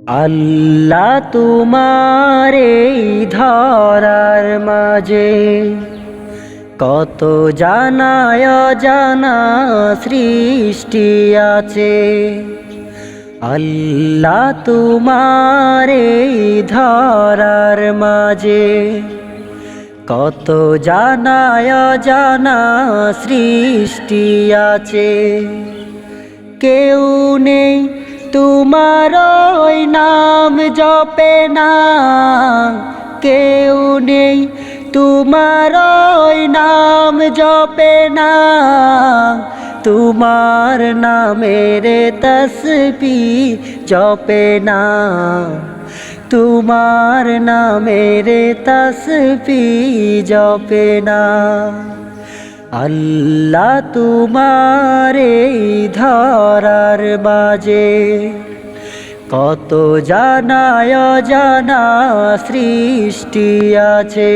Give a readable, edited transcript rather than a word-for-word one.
আল্লাহ তোমার এই ধরার মাঝে কত জানায় জানা সৃষ্টি আছে। আল্লাহ তোমার এই ধরার মাঝে কত জানায় জানা সৃষ্টি আছে। কেউ নেই তোমার ওই নাম জপে না, কেউ নেই তোমার ওই নাম জপে না। তোমার নামের তসবিহ জপে না, তোমার নামের তসবিহ জপে না। আল্লাহ তোমার এই ধরার মাঝে কত জানায় জানা সৃষ্টি আছে।